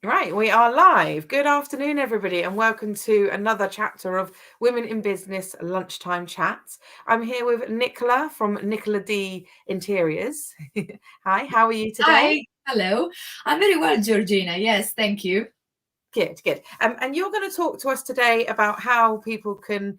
Right, we are live. Good afternoon, everybody, and welcome to another chapter of Women in Business Lunchtime Chats. I'm here with Nicla from NiclaD Interiors. Hi, how are you today? Hi, hello. I'm very well, Georgina. Yes, thank you. Good, good. And you're going to talk to us today about how people can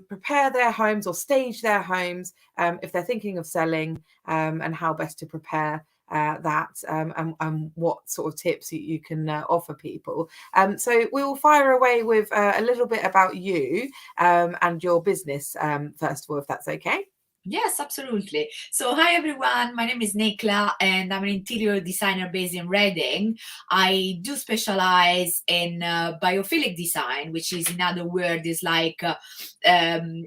prepare their homes or stage their homes if they're thinking of selling, and how best to prepare that, and what sort of tips you can offer people. So we will fire away with a little bit about you and your business, first of all, if that's okay. Yes, absolutely. So, hi everyone. My name is Nicla, and I'm an interior designer based in Reading. I do specialize in biophilic design, which is, in other words, is like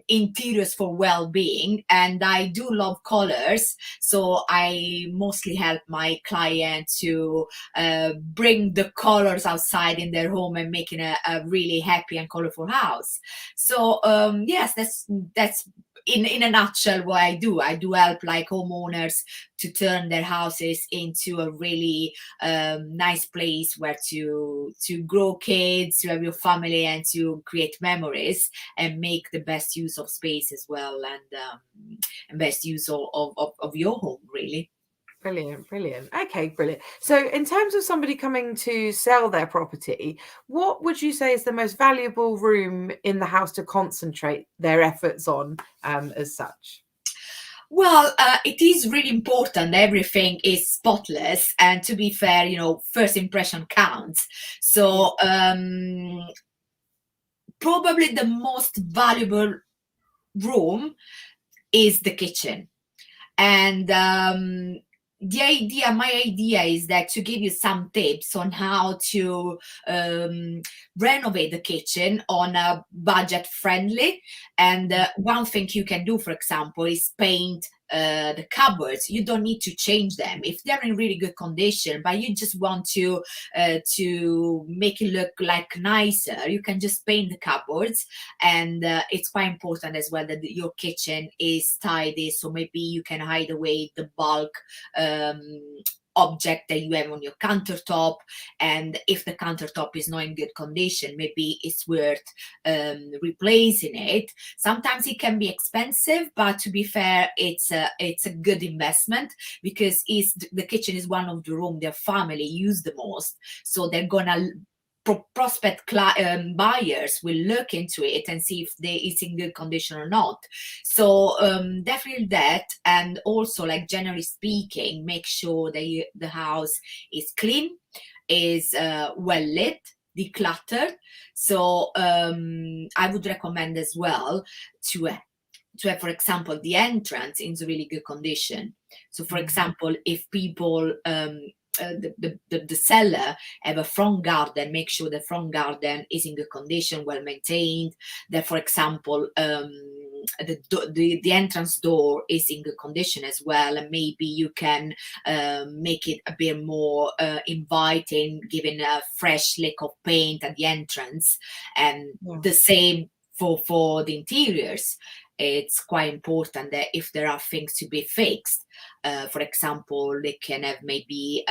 interiors for well-being. And I do love colors, so I mostly help my client to bring the colors outside in their home and making a really happy and colorful house. So, yes, that's in a nutshell what I do. I do help like homeowners to turn their houses into a really nice place where to grow kids, to have your family, and to create memories and make the best use of space as well, and best use of your home, really. Brilliant, brilliant. Okay, brilliant. So, in terms of somebody coming to sell their property, what would you say is the most valuable room in the house to concentrate their efforts on, as such? Well, it is really important. Everything is spotless, and to be fair, first impression counts. Yeah. So, probably the most valuable room is the kitchen. And my idea is that to give you some tips on how to renovate the kitchen on a budget friendly. And one thing you can do, for example, is paint the cupboards. You don't need to change them if they're in really good condition, but you just want to make it look like nicer. You can just paint the cupboards, and it's quite important as well that your kitchen is tidy, so maybe you can hide away the bulk um, object that you have on your countertop. And if the countertop is not in good condition, maybe it's worth replacing it. Sometimes it can be expensive, but to be fair, it's a good investment, because the kitchen is one of the room their family use the most, so they're gonna prospect buyers will look into it and see if it's in good condition or not. So definitely that. And also, like, generally speaking, make sure that the house is clean, is well lit, decluttered. So I would recommend as well to have, for example, the entrance in really good condition. So, for example, if people the seller have a front garden, make sure the front garden is in good condition, well maintained. That, for example, the entrance door is in good condition as well, and maybe you can make it a bit more inviting, giving a fresh lick of paint at the entrance. And Yeah. the same for the interiors. It's quite important that if there are things to be fixed, for example, they can have maybe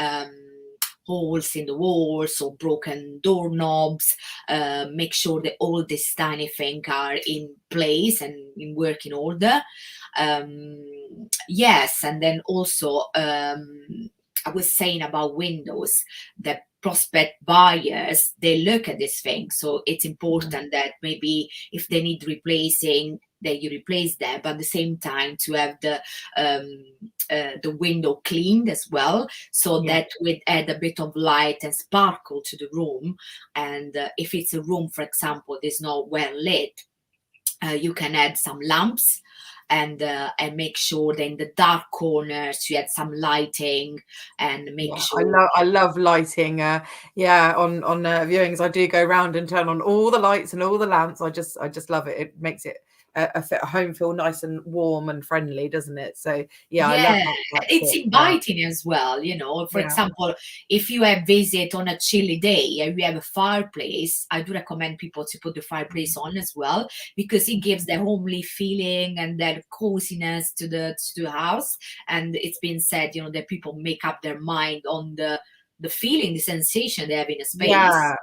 holes in the walls or broken doorknobs. Make sure that all these tiny things are in place and in working order. Yes, and then also I was saying about windows, that prospect buyers, they look at this thing. So it's important that maybe if they need replacing, that you replace them, but at the same time to have the window cleaned as well, so Yeah. that would add a bit of light and sparkle to the room. And if it's a room, for example, that's not well lit, you can add some lamps, and make sure that in the dark corners you add some lighting, and make Yeah, sure. I love lighting. Yeah, on viewings, I do go around and turn on all the lights and all the lamps. I just love it. It makes it a home feel nice and warm and friendly, doesn't it? So yeah, I love Yeah, that it's tip. Yeah, inviting as well. For yeah, example, if you have visit on a chilly day and you have a fireplace, I do recommend people to put the fireplace on as well, because it gives the homely feeling and that coziness to the house. And it's been said, that people make up their mind on the the feeling, the sensation they have in a space.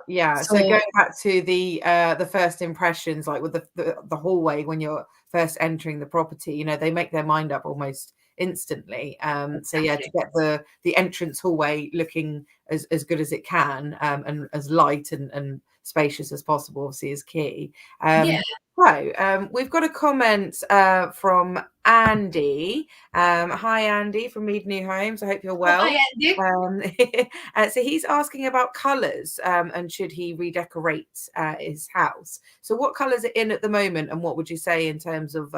Yeah. So going back to the first impressions, like with the hallway when you're first entering the property, you know, they make their mind up almost instantly. So yeah, to get the entrance hallway looking as good as it can, and as light and spacious as possible, obviously, is key. So we've got a comment from Andy. Hi, Andy from Mead New Homes. I hope you're well. Hi, Andy. So he's asking about colours, and should he redecorate his house. So what colours are in at the moment, and what would you say in terms of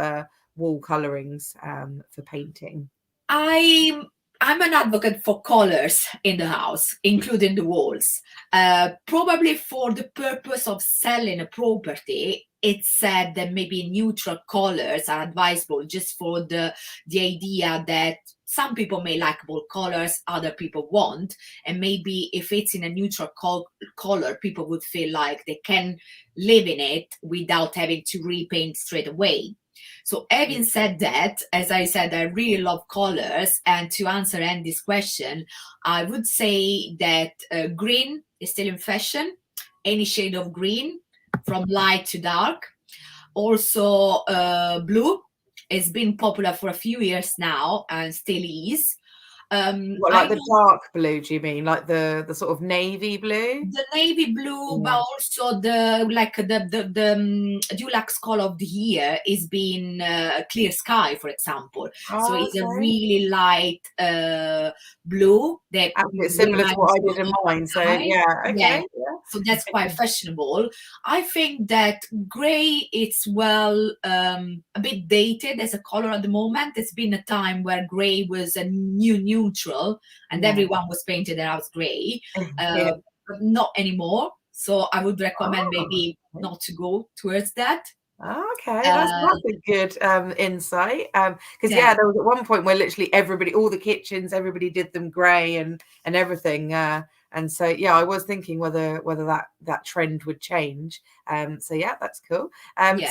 wall colourings for painting? I'm an advocate for colors in the house, including the walls. Probably for the purpose of selling a property, it's said that maybe neutral colors are advisable, just for the idea that some people may like bold colors, other people won't. And maybe if it's in a neutral color, people would feel like they can live in it without having to repaint straight away. So having said that, as I said, I really love colors. And to answer Andy's question, I would say that green is still in fashion. Any shade of green, from light to dark. Also, blue has been popular for a few years now and still is. What, like the dark blue, do you mean? Like the sort of navy blue? The navy blue, but also the Dulux color of the year is being clear sky, for example. So it's a really light blue that similar to what I did in mine. So okay. So that's quite fashionable. I think that grey, it's a bit dated as a color at the moment. It's been a time where grey was a new neutral and everyone was painting their house grey, but not anymore. So I would recommend maybe not to go towards that. Okay, that's a good insight. Because there was at one point where literally everybody, all the kitchens, everybody did them grey and everything. And so I was thinking whether that trend would change. So that's cool.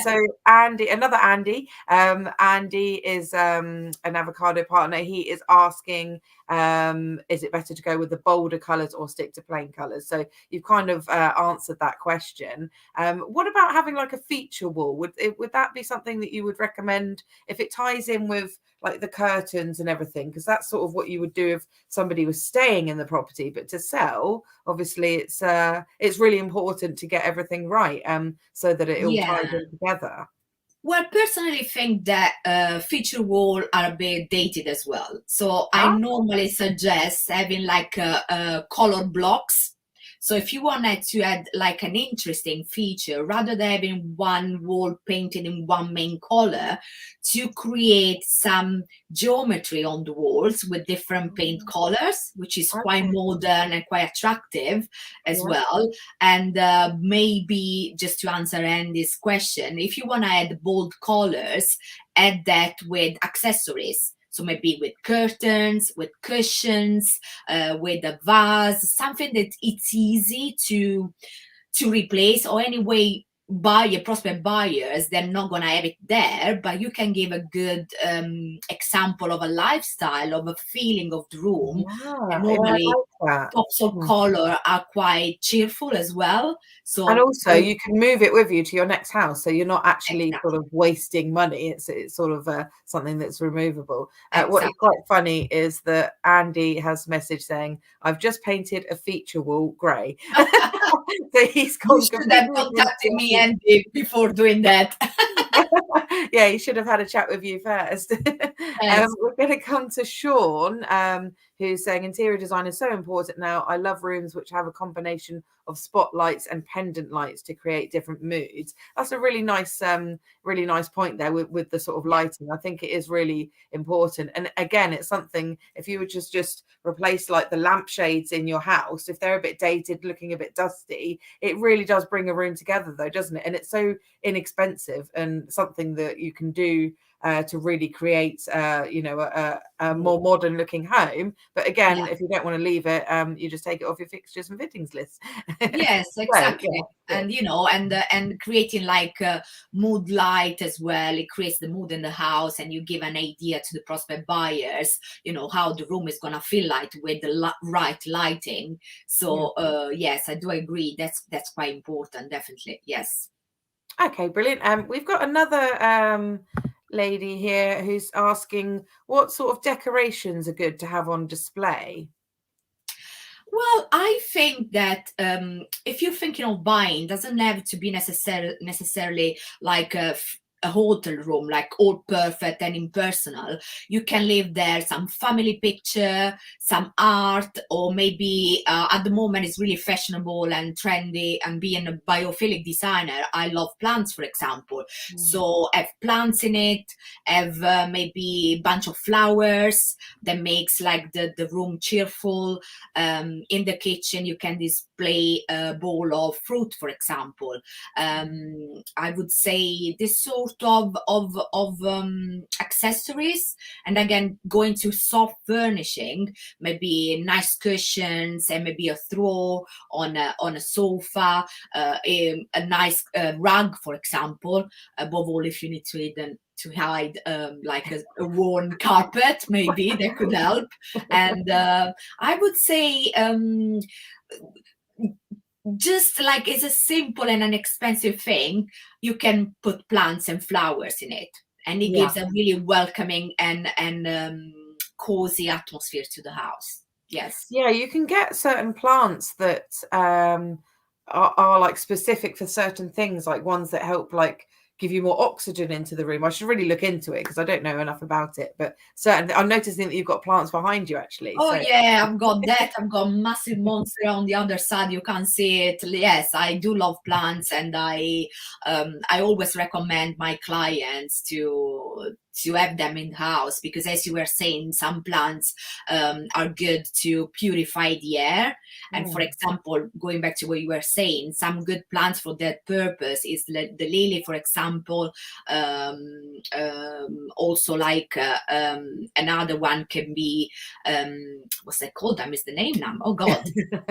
So Andy, another Andy, Andy is an avocado partner. He is asking, is it better to go with the bolder colours or stick to plain colours? So you've kind of answered that question. What about having like a feature wall? Would that be something that you would recommend if it ties in with like the curtains and everything? Because that's sort of what you would do if somebody was staying in the property. But to sell, obviously, it's really important to get everything right, so that it all ties in together. Well, personally, I think that feature wall are a bit dated as well. So I normally suggest having like color blocks. So if you wanted to add like an interesting feature, rather than having one wall painted in one main color, to create some geometry on the walls with different paint colors, which is quite modern and quite attractive as well. And maybe just to answer Andy's question, if you want to add bold colors, add that with accessories. So maybe with curtains, with cushions, with a vase, something that it's easy to replace, or anyway, prospect buyers, they're not going to have it there, but you can give a good example of a lifestyle, of a feeling of the room. And normally pops of color are quite cheerful as well. So, and also you can move it with you to your next house, so you're not actually sort of wasting money. It's sort of something that's removable. What is quite funny is that Andy has messaged saying, "I've just painted a feature wall grey." So he's you should have contacted me, Andy, before doing that. Yeah, he should have had a chat with you first. We're going to come to Sean, who's saying interior design is so important now. I love rooms which have a combination of spotlights and pendant lights to create different moods. That's a really nice point there with the sort of lighting. I think it is really important. And again, it's something, if you would just replace like the lampshades in your house, if they're a bit dated, looking a bit dusty, it really does bring a room together though, doesn't it? And it's so inexpensive and something that you can do to really create, a more modern looking home. But again, if you don't want to leave it, you just take it off your fixtures and fittings list. Yes, exactly. And and creating like a mood light as well. It creates the mood in the house, and you give an idea to the prospect buyers, how the room is gonna feel like with the right lighting. So yes, I do agree. That's quite important, definitely. Yes. Okay, brilliant. We've got another lady here who's asking what sort of decorations are good to have on display. Well, I think that if you're thinking of buying, doesn't have to be necessarily like a hotel room, like all perfect and impersonal. You can leave there some family picture, some art, or maybe at the moment it's really fashionable and trendy. And being a biophilic designer, I love plants, for example. So have plants in it, have maybe a bunch of flowers that makes like the room cheerful. In the kitchen, you can display a bowl of fruit, for example. I would say this sort of accessories, and again, going to soft furnishing, maybe nice cushions and maybe a throw on a sofa, a nice rug, for example. Above all, if you need to hide like a worn carpet, maybe that could help. And I would say just like it's a simple and inexpensive thing, you can put plants and flowers in it, and it gives a really welcoming and cozy atmosphere to the house. Yes. Yeah, you can get certain plants that are like specific for certain things, like ones that help like give you more oxygen into the room. I should really look into it because I don't know enough about it, but certainly I'm noticing that you've got plants behind you actually. Oh so. yeah, I've got that. I've got massive monster on the other side. You can't see it. Yes, I do love plants, and I always recommend my clients to have them in the house, because as you were saying, some plants are good to purify the air. And for example, going back to what you were saying, some good plants for that purpose is the lily, for example. Also like another one can be what's that called? I missed the name now. Oh God.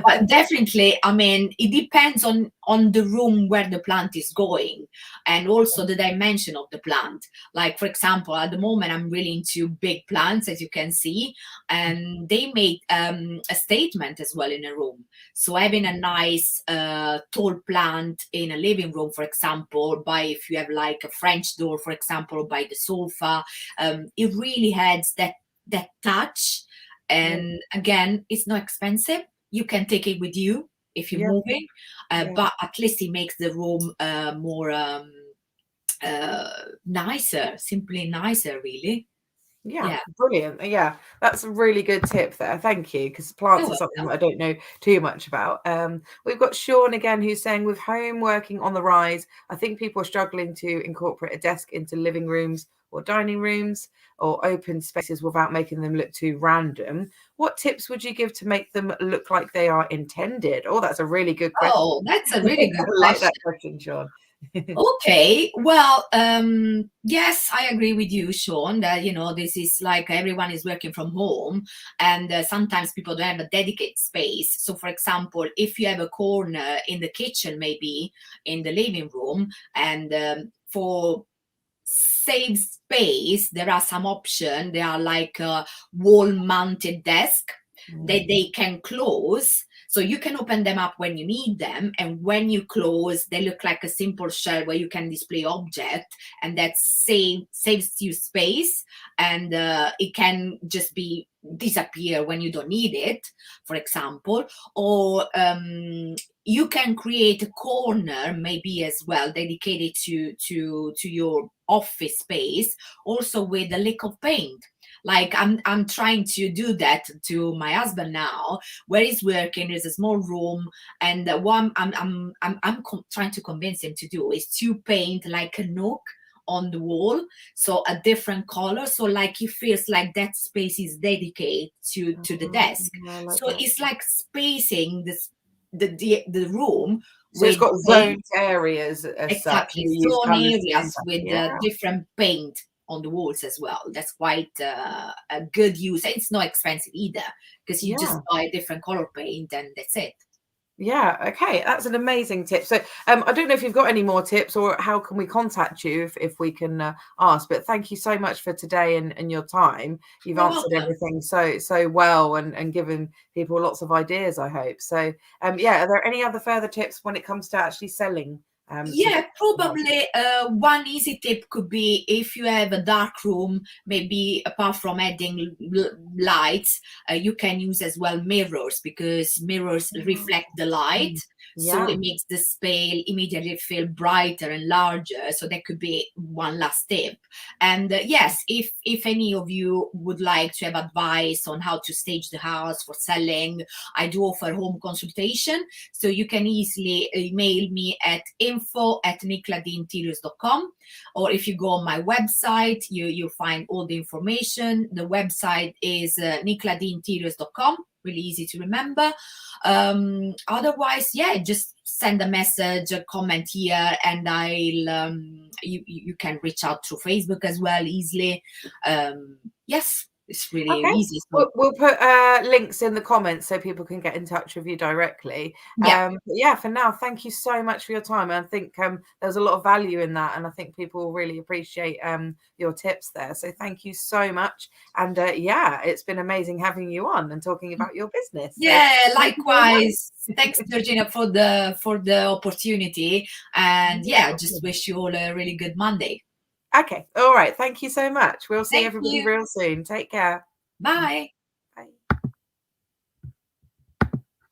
But definitely, I mean, it depends on the room where the plant is going, and also the dimension of the plant. Like for example, at the moment I'm really into big plants, as you can see, and they make a statement as well in a room. So having a nice tall plant in a living room, for example, if you have like a French door, for example, by the sofa, it really adds that touch. And again, it's not expensive. You can take it with you if you're moving, but at least it makes the room more nicer, simply nicer, really. Yeah, brilliant. Yeah, that's a really good tip there. Thank you, because plants are something that I don't know too much about. We've got Sean again who's saying, with home working on the rise, I think people are struggling to incorporate a desk into living rooms or dining rooms or open spaces without making them look too random. What tips would you give to make them look like they are intended? Oh, that's a really good question. Oh, that's a really good I like that question, Sean. Okay, well, yes, I agree with you, Sean, that this is like everyone is working from home, and sometimes people don't have a dedicated space. So for example, if you have a corner in the kitchen, maybe in the living room, and for save space, there are some options. They are like a wall mounted desk that they can close, so you can open them up when you need them, and when you close, they look like a simple shelf where you can display object, and that saves you space, and it can just be disappear when you don't need it, for example. Or you can create a corner maybe as well dedicated to your office space, also with a lick of paint. Like I'm trying to do that to my husband now, where he's working. There's a small room, and what I'm trying to convince him to do is to paint like a nook on the wall, so a different color, so like he feels like that space is dedicated to the desk. So it's like spacing the room. So it's got zoned areas as exactly such. zone areas with different paint on the walls as well. That's quite a good use. It's not expensive either, because you just Yeah. buy a different color paint and that's it. Yeah, okay, that's an amazing tip. So I don't know if you've got any more tips, or how can we contact you if we can ask, but thank you so much for today and your time. You've You're answered welcome. everything so well, and given people lots of ideas, I hope. So yeah, are there any other further tips when it comes to actually selling? Yeah, probably one easy tip could be, if you have a dark room, maybe apart from adding lights, you can use as well mirrors, because mirrors reflect the light. So Yeah. it makes the space immediately feel brighter and larger. So that could be one last tip. And yes, if any of you would like to have advice on how to stage the house for selling, I do offer home consultation. So you can easily email me at info@NiclaDinteriors.com, or if you go on my website, you'll find all the information. The website is NiclaDinteriors.com. Really easy to remember. Otherwise, yeah, just send a message, a comment here, and I'll you can reach out through Facebook as well easily. Yes, it's really Okay. easy. So We'll put links in the comments so people can get in touch with you directly. yeah. But yeah, for now, thank you so much for your time. I think there's a lot of value in that, and I think people will really appreciate your tips there. So thank you so much. And yeah, it's been amazing having you on and talking about your business. So Yeah, thank you very much. likewise. Thanks, Georgina, for the opportunity. And No yeah, just problem. wish you all a really good Monday. Okay. All right. Thank you so much. We'll see Thank everybody you. real soon. Take care. Bye.